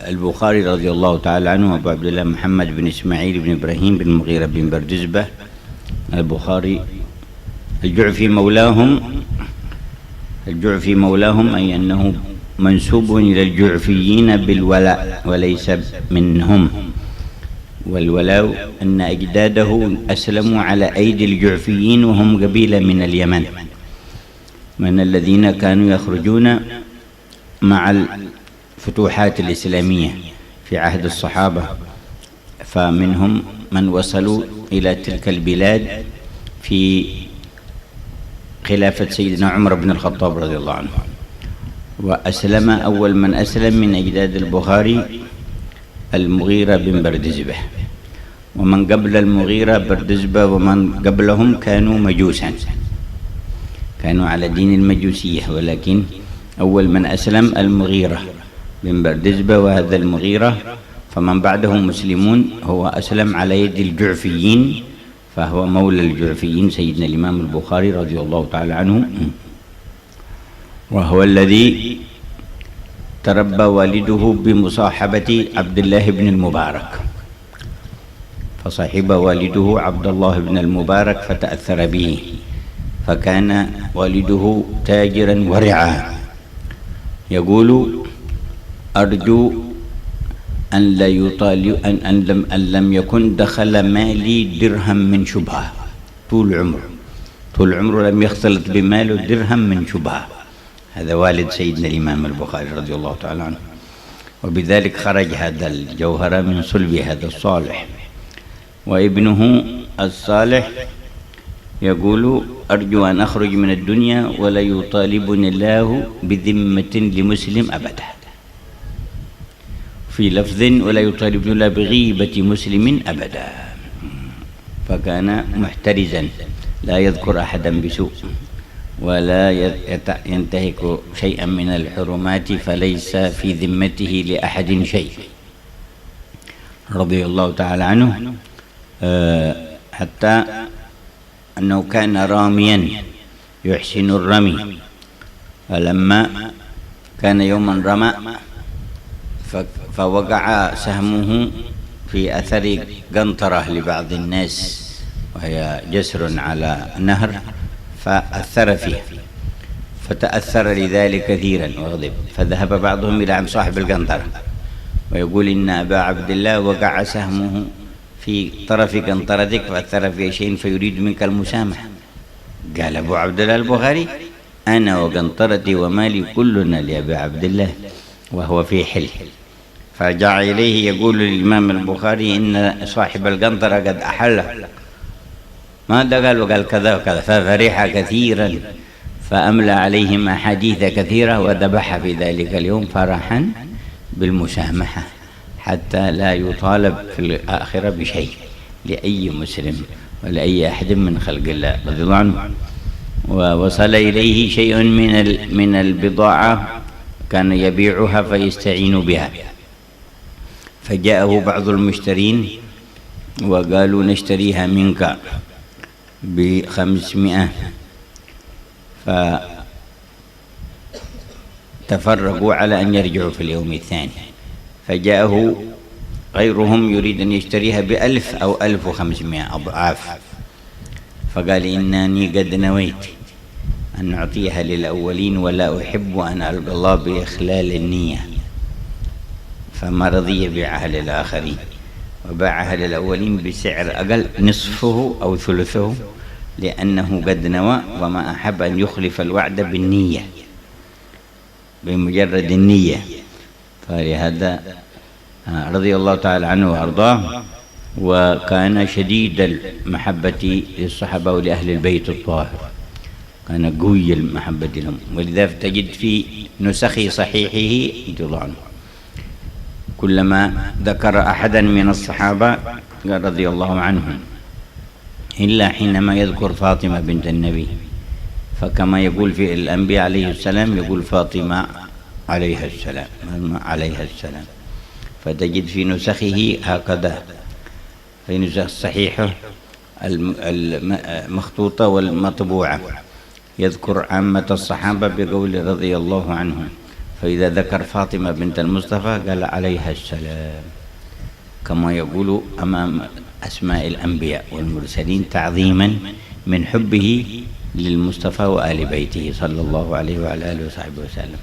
البخاري رضي الله تعالى عنه أبو عبد الله محمد بن إسماعيل بن إبراهيم بن المغيرة بن بردزبة البخاري الجعفي مولاهم أي أنه منسوب إلى الجعفيين بالولاء وليس منهم، والولاء أن أجداده أسلموا على أيدي الجعفيين وهم قبيلة من اليمن، من الذين كانوا يخرجون مع الفتوحات الإسلامية في عهد الصحابة، فمنهم من وصلوا إلى تلك البلاد في خلافة سيدنا عمر بن الخطاب رضي الله عنه. وأسلم أول من أسلم من أجداد البخاري المغيرة بن بردزبة، ومن قبل المغيرة بردزبة ومن قبلهم كانوا مجوسا، كانوا على دين المجوسية، ولكن أول من أسلم المغيرة بن بردزبة، وهذا المغيرة فمن بعده مسلمون هو أسلم على يد الجعفيين، فهو مولى الجعفيين سيدنا الإمام البخاري رضي الله تعالى عنه، وهو الذي تربى والده بمصاحبة عبد الله بن المبارك، فصاحب والده عبد الله بن المبارك فتأثر به، فكان والده تاجرا ورعا. يقول: أرجو أن لا يطالب أن لم يكن دخل مالي درهم من شبهة، طول عمره لم يختلط بماله درهم من شبهة. هذا والد سيدنا الإمام البخاري رضي الله تعالى عنه، وبذلك خرج هذا الجوهر من صلب هذا الصالح. وابنه الصالح يقول: أرجو أن أخرج من الدنيا ولا يطالبني الله بذمة لمسلم أبدا، في لفظ: ولا يطالبني الله بغيبة مسلم أبدا. فكان محترزا لا يذكر أحدا بسوء ولا ينتهك شيئا من الحرمات، فليس في ذمته لأحد شيء رضي الله تعالى عنه، حتى أنه كان راميا يحسن الرمي، فلما كان يوما رمى فوقع سهمه في أثر قنطرة لبعض الناس، وهي جسر على نهر، فأثر فيه فتأثر لذلك كثيرا وغضب، فذهب بعضهم إلى عند صاحب القنطرة ويقول: إن أبا عبد الله وقع سهمه في طرف قنطرتك فأثر في شيء فيريد منك المسامحة. قال أبو عبد الله البخاري: أنا وقنطرتي ومالي كلنا لأبي عبد الله وهو في حل. فرجع إليه يقول للإمام البخاري: إن صاحب القنطرة قد أحل. ماذا قال؟ وقال كذا وكذا، ففرح كثيرا فأملى عليهم أحاديث كثيرة، وذبح في ذلك اليوم فرحا بالمسامحة، حتى لا يطالب في الآخرة بشيء لأي مسلم ولأي أحد من خلق الله رضي الله عنه. ووصل إليه شيء من البضاعة كان يبيعها فيستعين بها، فجاءه بعض المشترين وقالوا: نشتريها منك ب500، فتفرقوا على أن يرجعوا في اليوم الثاني، فجاءه غيرهم يريد أن يشتريها ب1000 أو 1500 أضعاف، فقال: إنني قد نويت أن أعطيها للأولين ولا أحب أن ألقى الله بإخلال النية، فما رضي يبيعها للآخرين، وباعها للأولين بسعر أقل، نصفه أو ثلثه، لأنه قد نوى وما أحب أن يخلف الوعد بالنية، بمجرد النية. فلهذا رضي الله تعالى عنه وأرضاه، وكان شديد المحبة للصحابة ولأهل البيت الطاهر، كان قوي المحبة لهم، ولذلك تجد في نسخ صحيحه رضي الله عنه كلما ذكر أحدا من الصحابة قال رضي الله عنهم، إلا حينما يذكر فاطمة بنت النبي، فكما يقول في الأنبياء عليه السلام يقول فاطمة عليها السلام، فتجد في نسخه هكذا، في نسخ صحيحة المخطوطة والمطبوعة يذكر عامة الصحابة بقول رضي الله عنهم، فإذا ذكر فاطمة بنت المصطفى قال عليها السلام، كما يقول أمام أسماء الأنبياء والمرسلين تعظيما من حبه للمصطفى وآل بيته صلى الله عليه وعلى آله وصحبه وسلم.